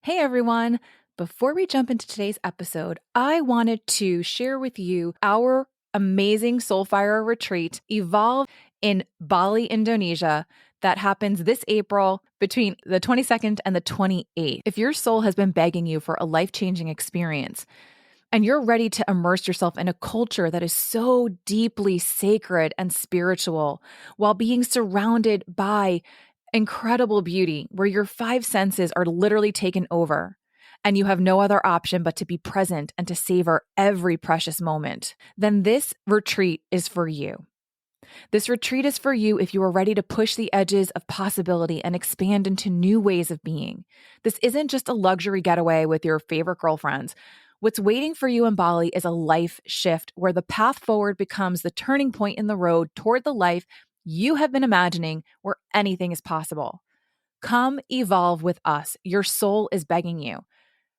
Hey everyone! Before we jump into today's episode, I wanted to share with you our amazing Soulfire retreat, Evolve in Bali, Indonesia, that happens this April between the 22nd and the 28th. If your soul has been begging you for a life-changing experience, and you're ready to immerse yourself in a culture that is so deeply sacred and spiritual while being surrounded by incredible beauty, where your five senses are literally taken over and you have no other option but to be present and to savor every precious moment, then this retreat is for you. This retreat is for you if you are ready to push the edges of possibility and expand into new ways of being. This isn't just a luxury getaway with your favorite girlfriends. What's waiting for you in Bali is a life shift where the path forward becomes the turning point in the road toward the life you have been imagining, where anything is possible. Come evolve with us. Your soul is begging you.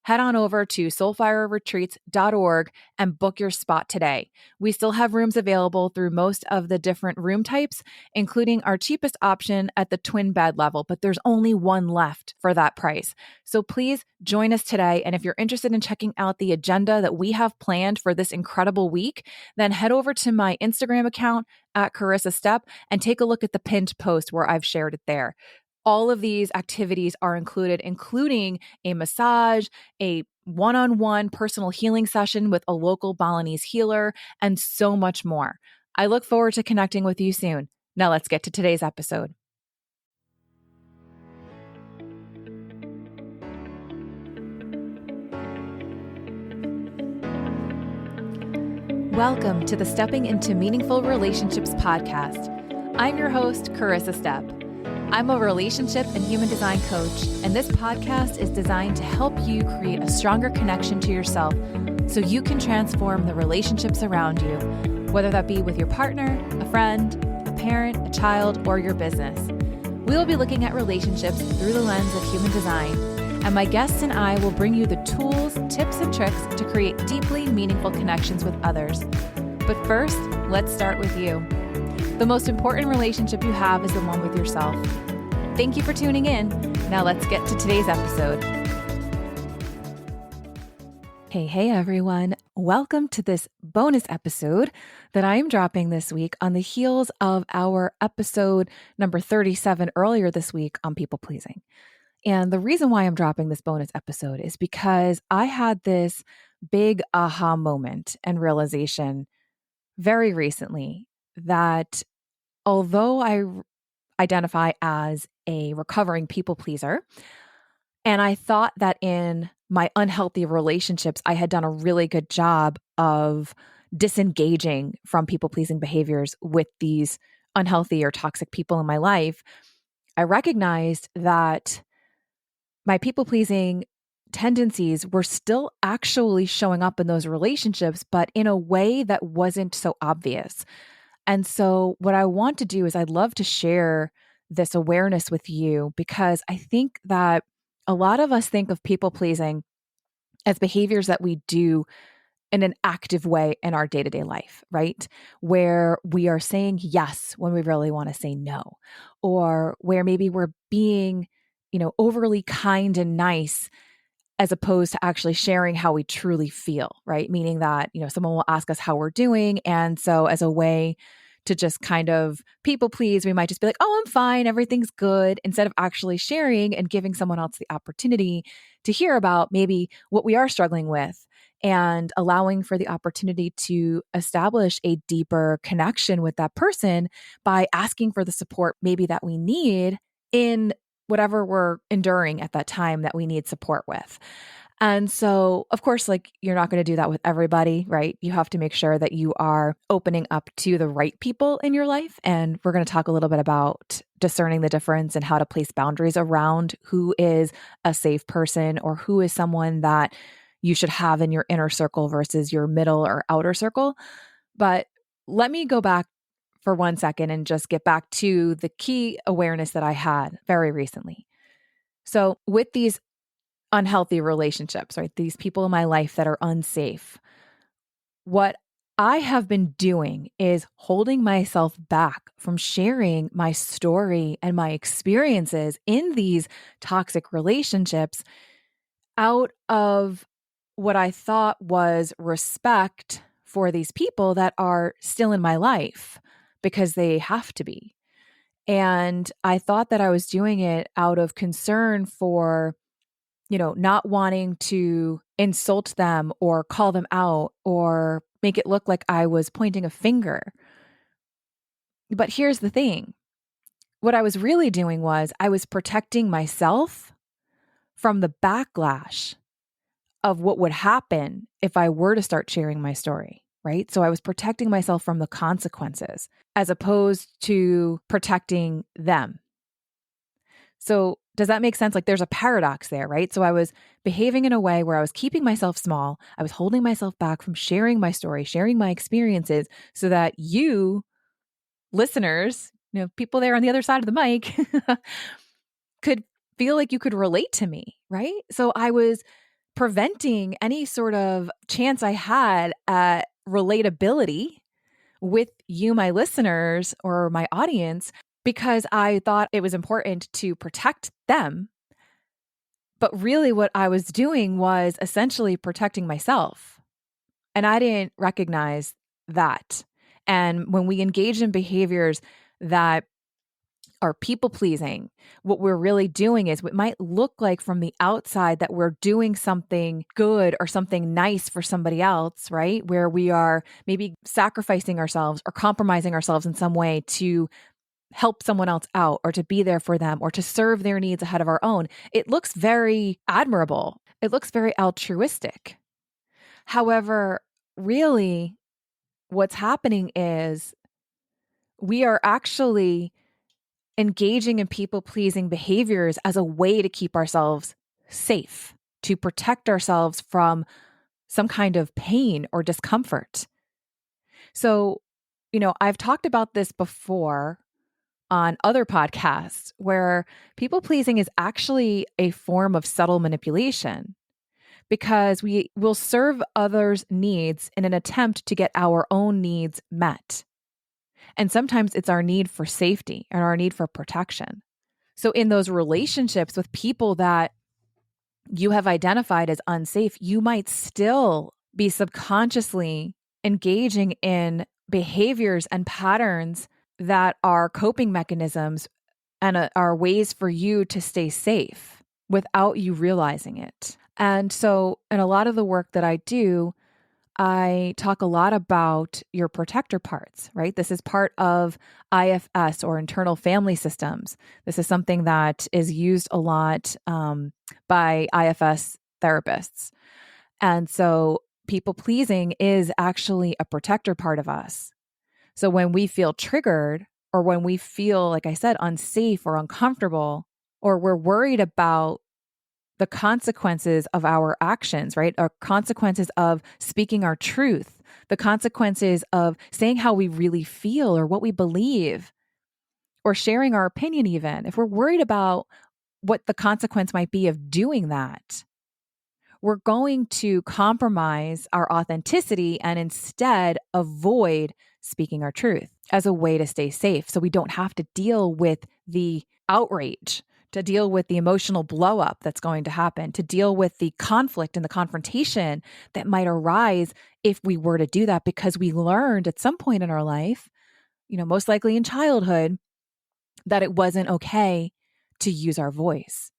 Head on over to soulfireretreats.org and book your spot today. We still have rooms available through most of the different room types, including our cheapest option at the twin bed level, but there's only one left for that price. So please join us today. And if you're interested in checking out the agenda that we have planned for this incredible week, then head over to my Instagram account at Carissa Step and take a look at the pinned post where I've shared it there. All of these activities are included, including a massage, a one-on-one personal healing session with a local Balinese healer, and so much more. I look forward to connecting with you soon. Now let's get to today's episode. Welcome to the Stepping into Meaningful Relationships podcast. I'm your host, Carissa Step. I'm a relationship and human design coach, and this podcast is designed to help you create a stronger connection to yourself so you can transform the relationships around you, whether that be with your partner, a friend, a parent, a child, or your business. We will be looking at relationships through the lens of human design, and my guests and I will bring you the tools, tips, and tricks to create deeply meaningful connections with others. But first, let's start with you. The most important relationship you have is the one with yourself. Thank you for tuning in. Now let's get to today's episode. Hey everyone. Welcome to this bonus episode that I am dropping this week on the heels of our episode number 37 earlier this week on people pleasing. And the reason why I'm dropping this bonus episode is because I had this big aha moment and realization very recently that although I identify as a recovering people pleaser, and I thought that in my unhealthy relationships, I had done a really good job of disengaging from people pleasing behaviors with these unhealthy or toxic people in my life, I recognized that my people pleasing tendencies were still actually showing up in those relationships, but in a way that wasn't so obvious. And so what I want to do is I'd love to share this awareness with you, because I think that a lot of us think of people pleasing as behaviors that we do in an active way in our day-to-day life, right? Where we are saying yes when we really want to say no, or where maybe we're being, overly kind and nice as opposed to actually sharing how we truly feel, right? Meaning that, someone will ask us how we're doing. And so as a way to just kind of people please, we might just be like, oh, I'm fine, everything's good, instead of actually sharing and giving someone else the opportunity to hear about maybe what we are struggling with, and allowing for the opportunity to establish a deeper connection with that person by asking for the support maybe that we need in whatever we're enduring at that time that we need support with. And so, of course, you're not going to do that with everybody, right? You have to make sure that you are opening up to the right people in your life. And we're going to talk a little bit about discerning the difference and how to place boundaries around who is a safe person or who is someone that you should have in your inner circle versus your middle or outer circle. But let me go back for 1 second and just get back to the key awareness that I had very recently. So with these unhealthy relationships, right? These people in my life that are unsafe, what I have been doing is holding myself back from sharing my story and my experiences in these toxic relationships out of what I thought was respect for these people that are still in my life because they have to be. And I thought that I was doing it out of concern for, not wanting to insult them or call them out or make it look like I was pointing a finger. But here's the thing. What I was really doing was I was protecting myself from the backlash of what would happen if I were to start sharing my story, right? So I was protecting myself from the consequences as opposed to protecting them. So does that make sense? Like there's a paradox there, right? So I was behaving in a way where I was keeping myself small. I was holding myself back from sharing my story, sharing my experiences so that you listeners, people there on the other side of the mic could feel like you could relate to me, right? So I was preventing any sort of chance I had at relatability with you, my listeners or my audience, because I thought it was important to protect them. But really, what I was doing was essentially protecting myself. And I didn't recognize that. And when we engage in behaviors that are people pleasing, what we're really doing is what might look like from the outside that we're doing something good or something nice for somebody else, right? Where we are maybe sacrificing ourselves or compromising ourselves in some way to help someone else out or to be there for them or to serve their needs ahead of our own. It looks very admirable. It looks very altruistic. However, really, what's happening is we are actually engaging in people pleasing behaviors as a way to keep ourselves safe, to protect ourselves from some kind of pain or discomfort. So, I've talked about this before on other podcasts where people pleasing is actually a form of subtle manipulation because we will serve others' needs in an attempt to get our own needs met. And sometimes it's our need for safety and our need for protection. So in those relationships with people that you have identified as unsafe, you might still be subconsciously engaging in behaviors and patterns that are coping mechanisms and are ways for you to stay safe without you realizing it. And so in a lot of the work that I do, I talk a lot about your protector parts, right? This is part of IFS or internal family systems. This is something that is used a lot by IFS therapists. And so people pleasing is actually a protector part of us. So when we feel triggered or when we feel, like I said, unsafe or uncomfortable, or we're worried about the consequences of our actions, right? Our consequences of speaking our truth, the consequences of saying how we really feel or what we believe, or sharing our opinion, even. If we're worried about what the consequence might be of doing that, we're going to compromise our authenticity and instead avoid speaking our truth as a way to stay safe. So we don't have to deal with the outrage, to deal with the emotional blow up that's going to happen, to deal with the conflict and the confrontation that might arise if we were to do that, because we learned at some point in our life, most likely in childhood, that it wasn't okay to use our voice,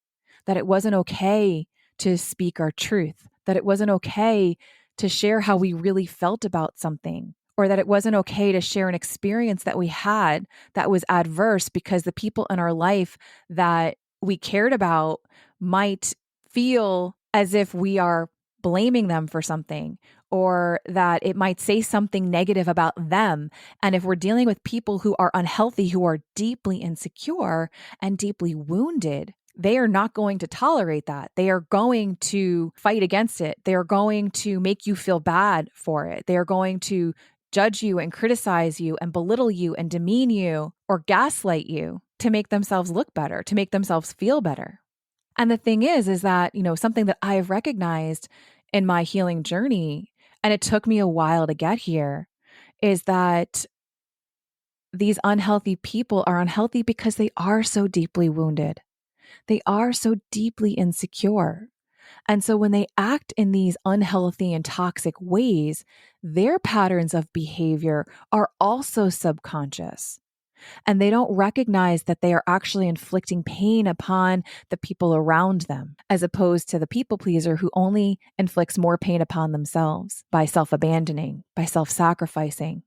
that it wasn't okay to speak our truth, that it wasn't okay to share how we really felt about something, or that it wasn't okay to share an experience that we had that was adverse because the people in our life that we cared about might feel as if we are blaming them for something, or that it might say something negative about them. And if we're dealing with people who are unhealthy, who are deeply insecure and deeply wounded, they are not going to tolerate that. They are going to fight against it. They are going to make you feel bad for it. They are going to judge you and criticize you and belittle you and demean you or gaslight you to make themselves look better, to make themselves feel better. And the thing is that, something that I have recognized in my healing journey, and it took me a while to get here, is that these unhealthy people are unhealthy because they are so deeply wounded. They are so deeply insecure. And so when they act in these unhealthy and toxic ways, their patterns of behavior are also subconscious. And they don't recognize that they are actually inflicting pain upon the people around them, as opposed to the people pleaser who only inflicts more pain upon themselves by self-abandoning, by self-sacrificing,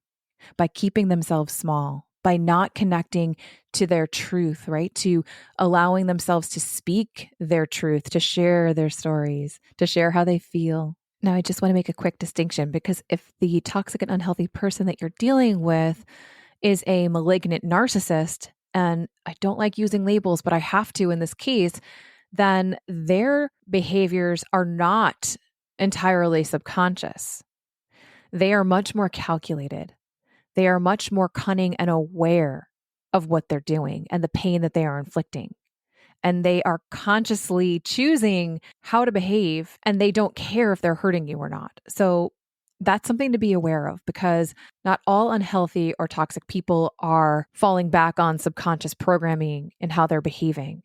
by keeping themselves small, by not connecting to their truth, right? To allowing themselves to speak their truth, to share their stories, to share how they feel. Now, I just want to make a quick distinction, because if the toxic and unhealthy person that you're dealing with is a malignant narcissist, and I don't like using labels, but I have to in this case, then their behaviors are not entirely subconscious. They are much more calculated. They are much more cunning and aware of what they're doing and the pain that they are inflicting. And they are consciously choosing how to behave, and they don't care if they're hurting you or not. So that's something to be aware of, because not all unhealthy or toxic people are falling back on subconscious programming in how they're behaving.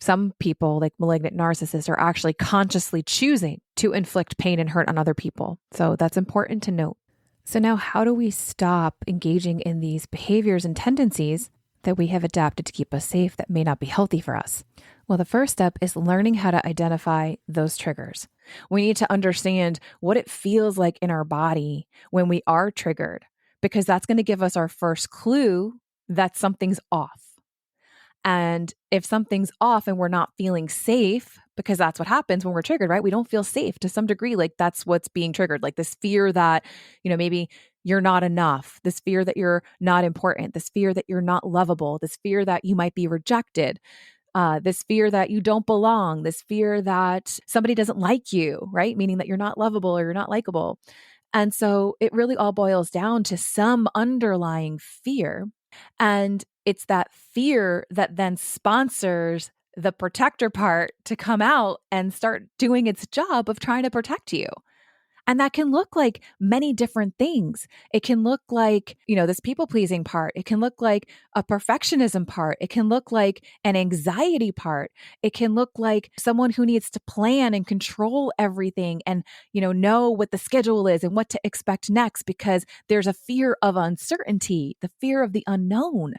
Some people, like malignant narcissists, are actually consciously choosing to inflict pain and hurt on other people. So that's important to note. So now, how do we stop engaging in these behaviors and tendencies that we have adapted to keep us safe that may not be healthy for us? Well, the first step is learning how to identify those triggers. We need to understand what it feels like in our body when we are triggered, because that's going to give us our first clue that something's off. And if something's off and we're not feeling safe, because that's what happens when we're triggered, right? We don't feel safe to some degree. Like that's what's being triggered. Like this fear that, maybe you're not enough, this fear that you're not important, this fear that you're not lovable, this fear that you might be rejected, this fear that you don't belong, this fear that somebody doesn't like you, right? Meaning that you're not lovable or you're not likable. And so it really all boils down to some underlying fear. And it's that fear that then sponsors the protector part to come out and start doing its job of trying to protect you. And that can look like many different things. It can look like, this people pleasing part. It can look like a perfectionism part. It can look like an anxiety part. It can look like someone who needs to plan and control everything and, know what the schedule is and what to expect next, because there's a fear of uncertainty, the fear of the unknown.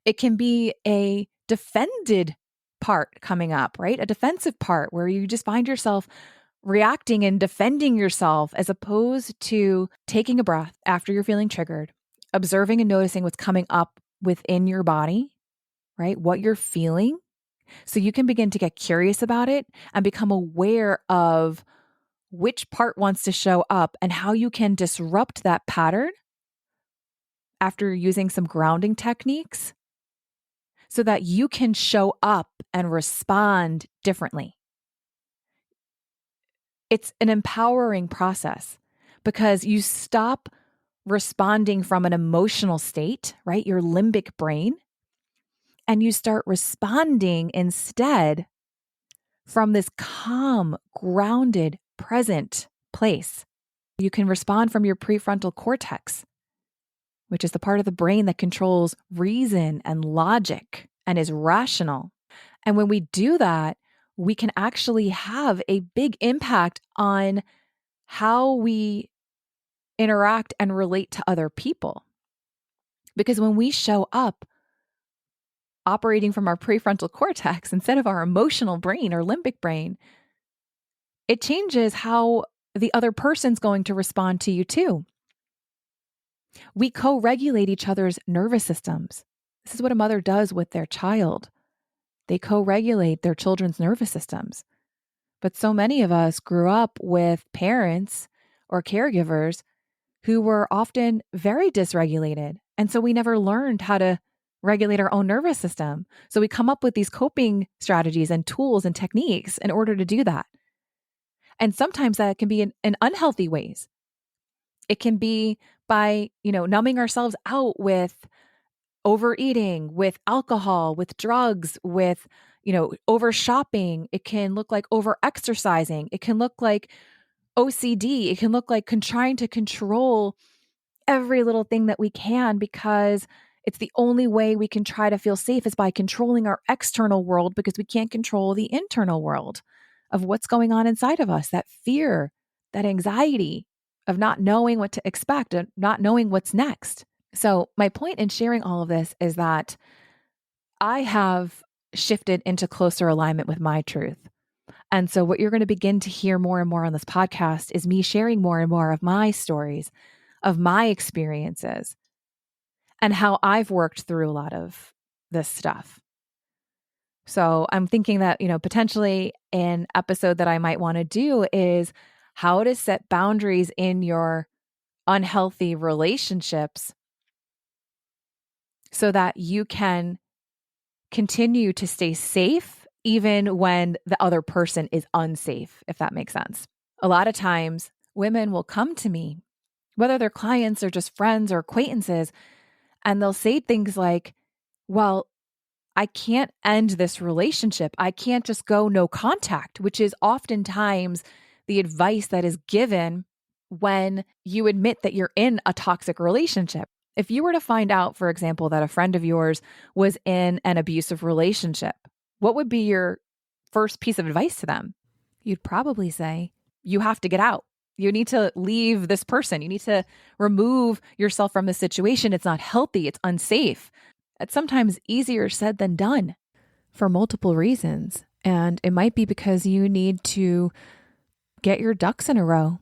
It can be a defended part coming up, right? A defensive part where you just find yourself reacting and defending yourself, as opposed to taking a breath after you're feeling triggered, observing and noticing what's coming up within your body, right? What you're feeling. So you can begin to get curious about it and become aware of which part wants to show up and how you can disrupt that pattern after using some grounding techniques so that you can show up and respond differently. It's an empowering process because you stop responding from an emotional state, right? Your limbic brain, and you start responding instead from this calm, grounded, present place. You can respond from your prefrontal cortex, which is the part of the brain that controls reason and logic and is rational. And when we do that, we can actually have a big impact on how we interact and relate to other people. Because when we show up operating from our prefrontal cortex instead of our emotional brain or limbic brain, it changes how the other person's going to respond to you too. We co-regulate each other's nervous systems. This is what a mother does with their child. They co-regulate their children's nervous systems. But so many of us grew up with parents or caregivers who were often very dysregulated. And so we never learned how to regulate our own nervous system. So we come up with these coping strategies and tools and techniques in order to do that. And sometimes that can be in unhealthy ways. It can be by, numbing ourselves out with overeating, with alcohol, with drugs, with, over shopping. It can look like over exercising. It can look like OCD. It can look like trying to control every little thing that we can, because it's the only way we can try to feel safe is by controlling our external world, because we can't control the internal world of what's going on inside of us, that fear, that anxiety of not knowing what to expect and not knowing what's next. So, my point in sharing all of this is that I have shifted into closer alignment with my truth. And so, what you're going to begin to hear more and more on this podcast is me sharing more and more of my stories, of my experiences, and how I've worked through a lot of this stuff. So, I'm thinking that, potentially an episode that I might want to do is how to set boundaries in your unhealthy relationships so that you can continue to stay safe even when the other person is unsafe, if that makes sense. A lot of times, women will come to me, whether they're clients or just friends or acquaintances, and they'll say things like, well, I can't end this relationship. I can't just go no contact, which is oftentimes the advice that is given when you admit that you're in a toxic relationship. If you were to find out, for example, that a friend of yours was in an abusive relationship, what would be your first piece of advice to them? You'd probably say, you have to get out. You need to leave this person. You need to remove yourself from the situation. It's not healthy. It's unsafe. It's sometimes easier said than done for multiple reasons. And it might be because you need to get your ducks in a row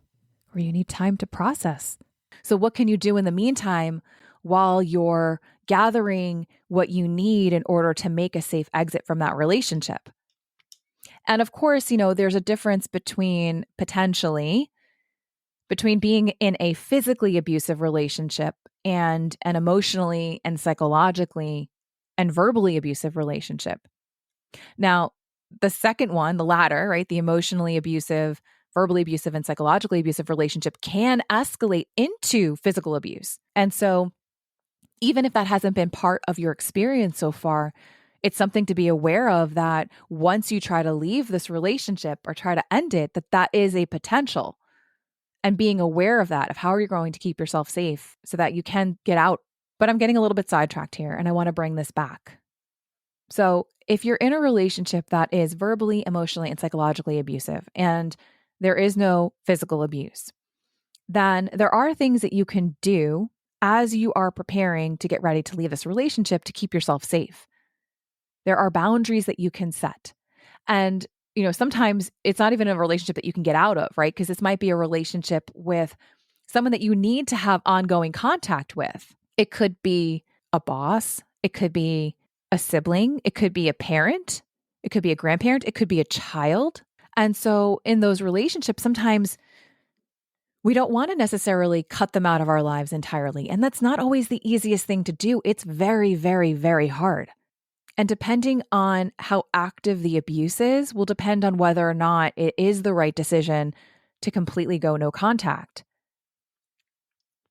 or you need time to process. So what can you do in the meantime while you're gathering what you need in order to make a safe exit from that relationship? And of course, there's a difference between being in a physically abusive relationship and an emotionally and psychologically and verbally abusive relationship. Now, the second one, the latter, right, the emotionally abusive, verbally abusive, and psychologically abusive relationship can escalate into physical abuse. And so, even if that hasn't been part of your experience so far, it's something to be aware of that once you try to leave this relationship or try to end it, that is a potential. And being aware of that, of how are you going to keep yourself safe so that you can get out. But I'm getting a little bit sidetracked here and I want to bring this back. So if you're in a relationship that is verbally, emotionally, and psychologically abusive, and there is no physical abuse, then there are things that you can do as you are preparing to get ready to leave this relationship to keep yourself safe. There are boundaries that you can set. And sometimes it's not even a relationship that you can get out of, right? Because this might be a relationship with someone that you need to have ongoing contact with. It could be a boss. It could be a sibling. It could be a parent. It could be a grandparent. It could be a child. And so in those relationships, sometimes we don't want to necessarily cut them out of our lives entirely. And that's not always the easiest thing to do. It's very, very, very hard. And depending on how active the abuse is, will depend on whether or not it is the right decision to completely go no contact.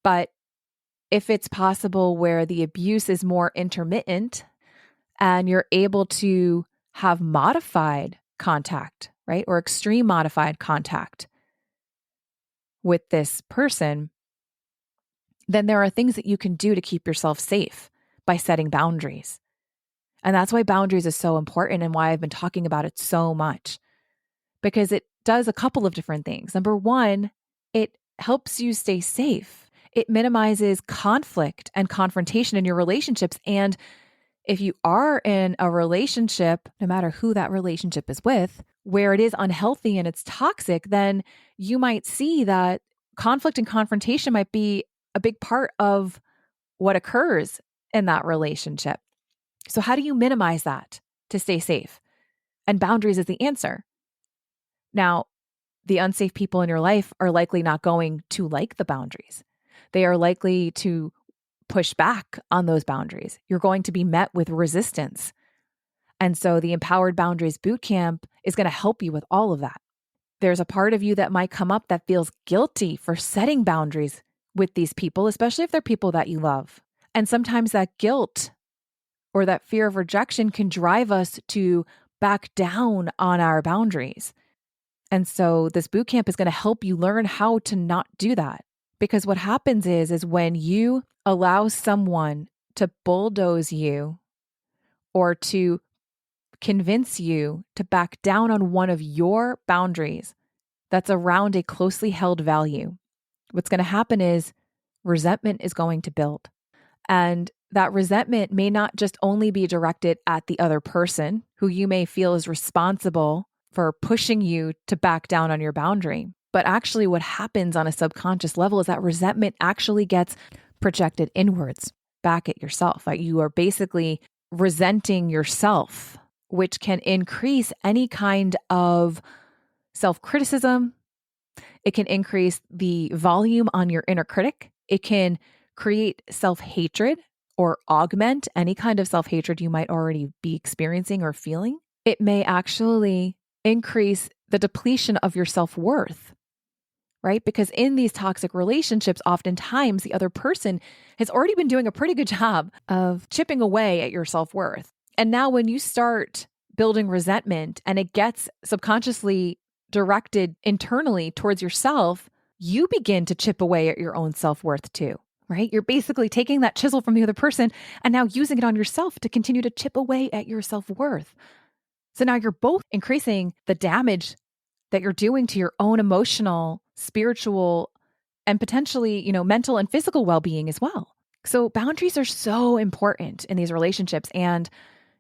But if it's possible where the abuse is more intermittent and you're able to have modified contact, right, or extreme modified contact with this person, then there are things that you can do to keep yourself safe by setting boundaries. And that's why boundaries is so important and why I've been talking about it so much, because it does a couple of different things. Number one, it helps you stay safe. It minimizes conflict and confrontation in your relationships. And if you are in a relationship, no matter who that relationship is with, where it is unhealthy and it's toxic, then you might see that conflict and confrontation might be a big part of what occurs in that relationship. So how do you minimize that to stay safe? And boundaries is the answer. Now, the unsafe people in your life are likely not going to like the boundaries. They are likely to push back on those boundaries. You're going to be met with resistance. And so the Empowered Boundaries Bootcamp is going to help you with all of that. There's a part of you that might come up that feels guilty for setting boundaries with these people, especially if they're people that you love. And sometimes that guilt or that fear of rejection can drive us to back down on our boundaries. And so this bootcamp is going to help you learn how to not do that. Because what happens is when you allow someone to bulldoze you or to convince you to back down on one of your boundaries that's around a closely held value, what's going to happen is resentment is going to build. And that resentment may not just only be directed at the other person who you may feel is responsible for pushing you to back down on your boundary. But actually, what happens on a subconscious level is that resentment actually gets projected inwards back at yourself. Like you are basically resenting yourself, which can increase any kind of self-criticism. It can increase the volume on your inner critic. It can create self-hatred or augment any kind of self-hatred you might already be experiencing or feeling. It may actually increase the depletion of your self-worth, right? Because in these toxic relationships, oftentimes the other person has already been doing a pretty good job of chipping away at your self-worth. And now when you start building resentment and it gets subconsciously directed internally towards yourself, you begin to chip away at your own self-worth too, right? You're basically taking that chisel from the other person and now using it on yourself to continue to chip away at your self-worth. So now you're both increasing the damage that you're doing to your own emotional, spiritual, and potentially, mental and physical well-being as well. So boundaries are so important in these relationships. And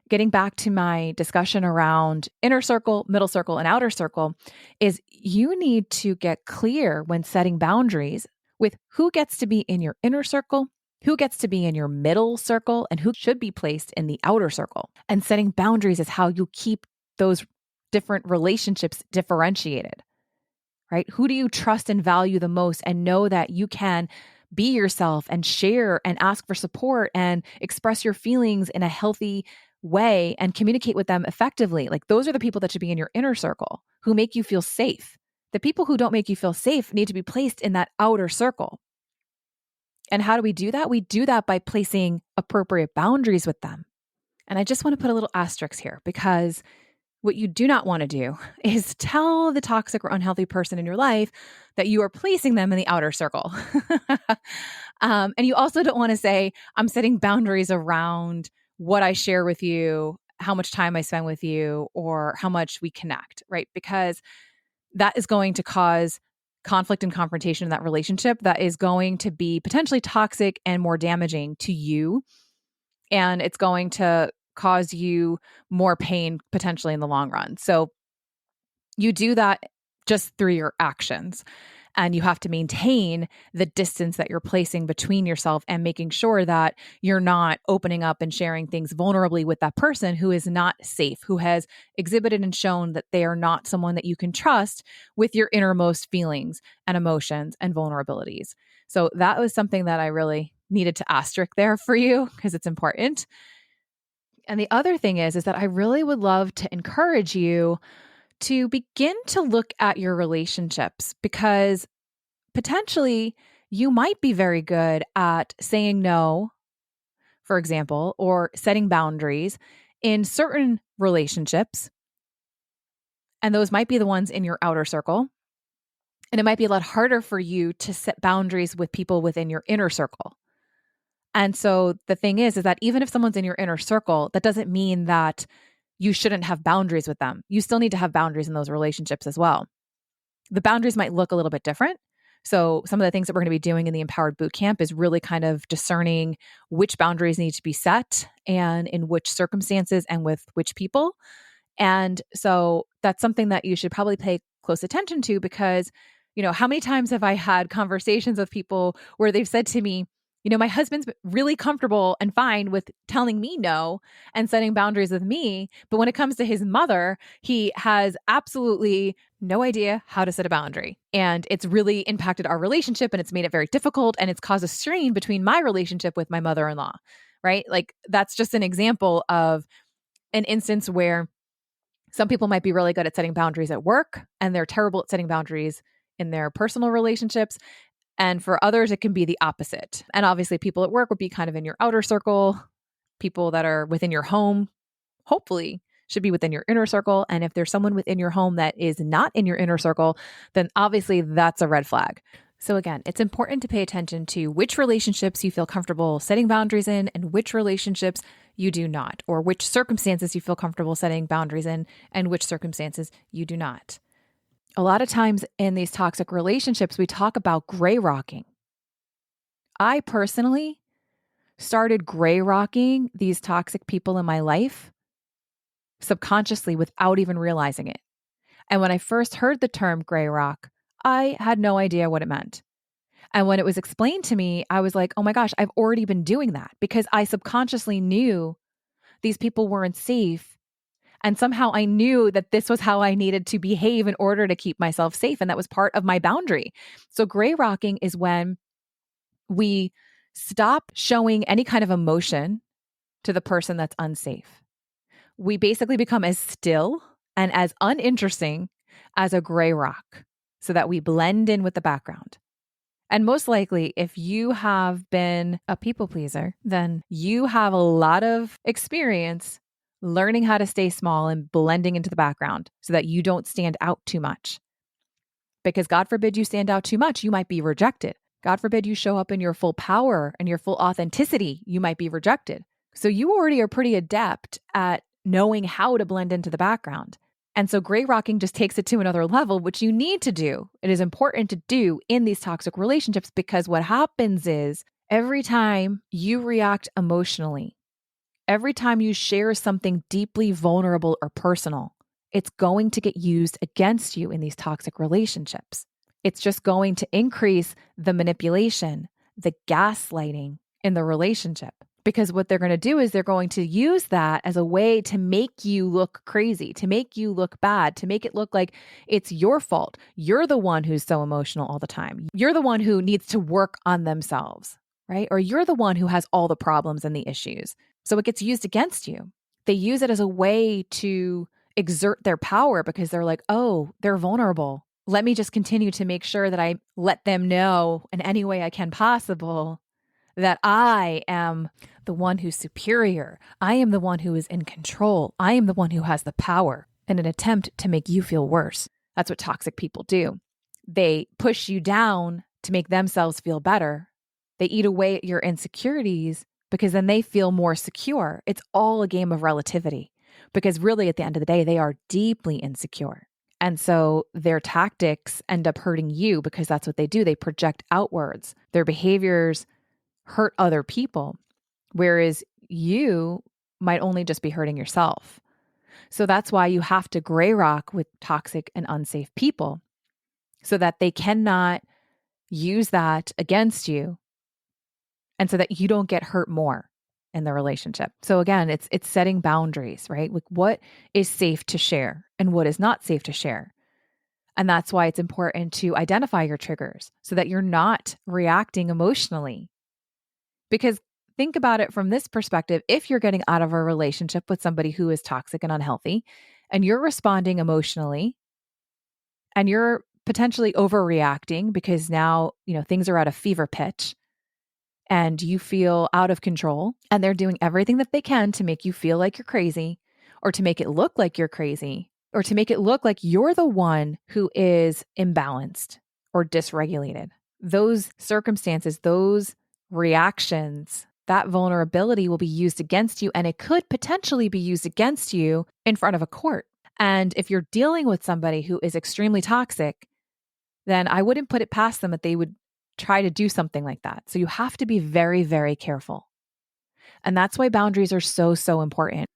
getting back to my discussion around inner circle, middle circle, and outer circle is you need to get clear when setting boundaries with who gets to be in your inner circle, who gets to be in your middle circle, and who should be placed in the outer circle. And setting boundaries is how you keep those different relationships differentiated, right? Who do you trust and value the most and know that you can be yourself and share and ask for support and express your feelings in a healthy way and communicate with them effectively? Like those are the people that should be in your inner circle who make you feel safe. The people who don't make you feel safe need to be placed in that outer circle. And how do we do that? We do that by placing appropriate boundaries with them. And I just want to put a little asterisk here because what you do not want to do is tell the toxic or unhealthy person in your life that you are placing them in the outer circle. And you also don't want to say, I'm setting boundaries around what I share with you, how much time I spend with you, or how much we connect, right? Because that is going to cause conflict and confrontation in that relationship that is going to be potentially toxic and more damaging to you. And it's going to cause you more pain potentially in the long run. So you do that just through your actions. And you have to maintain the distance that you're placing between yourself and making sure that you're not opening up and sharing things vulnerably with that person who is not safe, who has exhibited and shown that they are not someone that you can trust with your innermost feelings and emotions and vulnerabilities. So that was something that I really needed to asterisk there for you because it's important. And the other thing is that I really would love to encourage you to begin to look at your relationships because potentially you might be very good at saying no, for example, or setting boundaries in certain relationships. And those might be the ones in your outer circle. And it might be a lot harder for you to set boundaries with people within your inner circle. And so the thing is that even if someone's in your inner circle, that doesn't mean that you shouldn't have boundaries with them. You still need to have boundaries in those relationships as well. The boundaries might look a little bit different. So some of the things that we're going to be doing in the Empowered Bootcamp is really kind of discerning which boundaries need to be set and in which circumstances and with which people. And so that's something that you should probably pay close attention to because, how many times have I had conversations with people where they've said to me, my husband's really comfortable and fine with telling me no and setting boundaries with me. But when it comes to his mother, he has absolutely no idea how to set a boundary. And it's really impacted our relationship and it's made it very difficult. And it's caused a strain between my relationship with my mother-in-law, right? Like that's just an example of an instance where some people might be really good at setting boundaries at work and they're terrible at setting boundaries in their personal relationships. And for others, it can be the opposite. And obviously, people at work would be kind of in your outer circle. People that are within your home, hopefully, should be within your inner circle. And if there's someone within your home that is not in your inner circle, then obviously that's a red flag. So again, it's important to pay attention to which relationships you feel comfortable setting boundaries in and which relationships you do not, or which circumstances you feel comfortable setting boundaries in and which circumstances you do not. A lot of times in these toxic relationships, we talk about gray rocking. I personally started gray rocking these toxic people in my life subconsciously without even realizing it. And when I first heard the term gray rock, I had no idea what it meant. And when it was explained to me, I was like, oh my gosh, I've already been doing that because I subconsciously knew these people weren't safe. And somehow I knew that this was how I needed to behave in order to keep myself safe. And that was part of my boundary. So gray rocking is when we stop showing any kind of emotion to the person that's unsafe. We basically become as still and as uninteresting as a gray rock so that we blend in with the background. And most likely, if you have been a people pleaser, then you have a lot of experience learning how to stay small and blending into the background so that you don't stand out too much. Because God forbid you stand out too much, you might be rejected. God forbid you show up in your full power and your full authenticity, you might be rejected. So you already are pretty adept at knowing how to blend into the background. And so gray rocking just takes it to another level, which you need to do. It is important to do in these toxic relationships because what happens is every time you react emotionally, every time you share something deeply vulnerable or personal, it's going to get used against you in these toxic relationships. It's just going to increase the manipulation, the gaslighting in the relationship. Because what they're going to do is they're going to use that as a way to make you look crazy, to make you look bad, to make it look like it's your fault. You're the one who's so emotional all the time. You're the one who needs to work on themselves, right? Or you're the one who has all the problems and the issues. So it gets used against you. They use it as a way to exert their power because they're like, oh, they're vulnerable. Let me just continue to make sure that I let them know in any way I can possible that I am the one who's superior. I am the one who is in control. I am the one who has the power in an attempt to make you feel worse. That's what toxic people do. They push you down to make themselves feel better. They eat away at your insecurities because then they feel more secure. It's all a game of relativity because really at the end of the day, they are deeply insecure. And so their tactics end up hurting you because that's what they do. They project outwards. Their behaviors hurt other people, whereas you might only just be hurting yourself. So that's why you have to gray rock with toxic and unsafe people so that they cannot use that against you and so that you don't get hurt more in the relationship. So again, it's setting boundaries, right? Like what is safe to share and what is not safe to share. And that's why it's important to identify your triggers so that you're not reacting emotionally. Because think about it from this perspective. If you're getting out of a relationship with somebody who is toxic and unhealthy, and you're responding emotionally, and you're potentially overreacting because now, things are at a fever pitch and you feel out of control, and they're doing everything that they can to make you feel like you're crazy or to make it look like you're crazy or to make it look like you're the one who is imbalanced or dysregulated. Those circumstances, those reactions, that vulnerability will be used against you, and it could potentially be used against you in front of a court. And if you're dealing with somebody who is extremely toxic, then I wouldn't put it past them that they would try to do something like that. So you have to be very, very careful. And that's why boundaries are so, so important.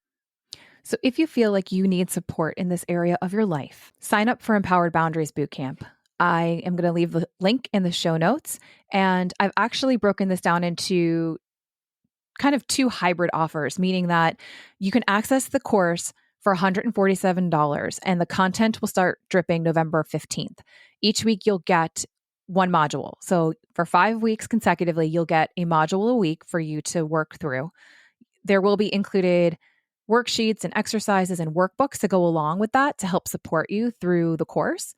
So if you feel like you need support in this area of your life, sign up for Empowered Boundaries Bootcamp. I am going to leave the link in the show notes. And I've actually broken this down into kind of two hybrid offers, meaning that you can access the course for $147 and the content will start dripping November 15th. Each week you'll get one module. So for 5 weeks consecutively, you'll get a module a week for you to work through. There will be included worksheets and exercises and workbooks to go along with that to help support you through the course.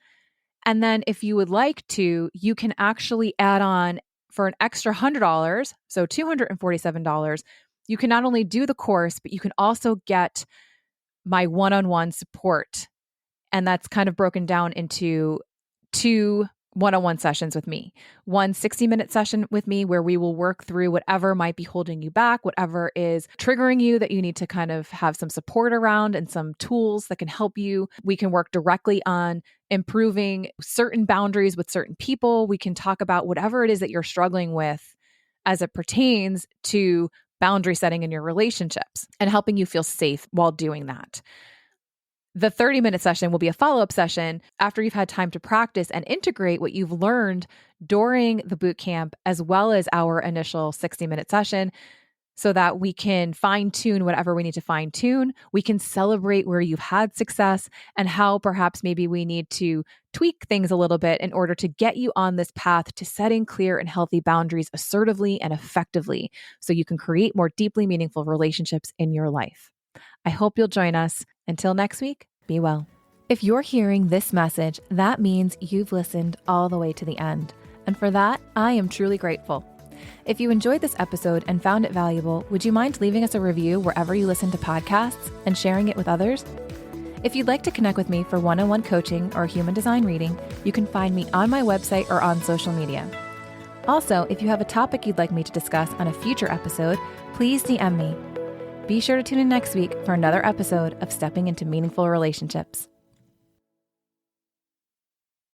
And then if you would like to, you can actually add on for an extra $100, so $247, you can not only do the course, but you can also get my one-on-one support. And that's kind of broken down into two one-on-one sessions with me, one 60-minute session with me where we will work through whatever might be holding you back, whatever is triggering you that you need to kind of have some support around and some tools that can help you. We can work directly on improving certain boundaries with certain people. We can talk about whatever it is that you're struggling with as it pertains to boundary setting in your relationships and helping you feel safe while doing that. The 30-minute session will be a follow-up session after you've had time to practice and integrate what you've learned during the boot camp, as well as our initial 60-minute session, so that we can fine-tune whatever we need to fine-tune. We can celebrate where you've had success and how perhaps maybe we need to tweak things a little bit in order to get you on this path to setting clear and healthy boundaries assertively and effectively so you can create more deeply meaningful relationships in your life. I hope you'll join us. Until next week, be well. If you're hearing this message, that means you've listened all the way to the end. And for that, I am truly grateful. If you enjoyed this episode and found it valuable, would you mind leaving us a review wherever you listen to podcasts and sharing it with others? If you'd like to connect with me for one-on-one coaching or human design reading, you can find me on my website or on social media. Also, if you have a topic you'd like me to discuss on a future episode, please DM me. Be sure to tune in next week for another episode of Stepping into Meaningful Relationships.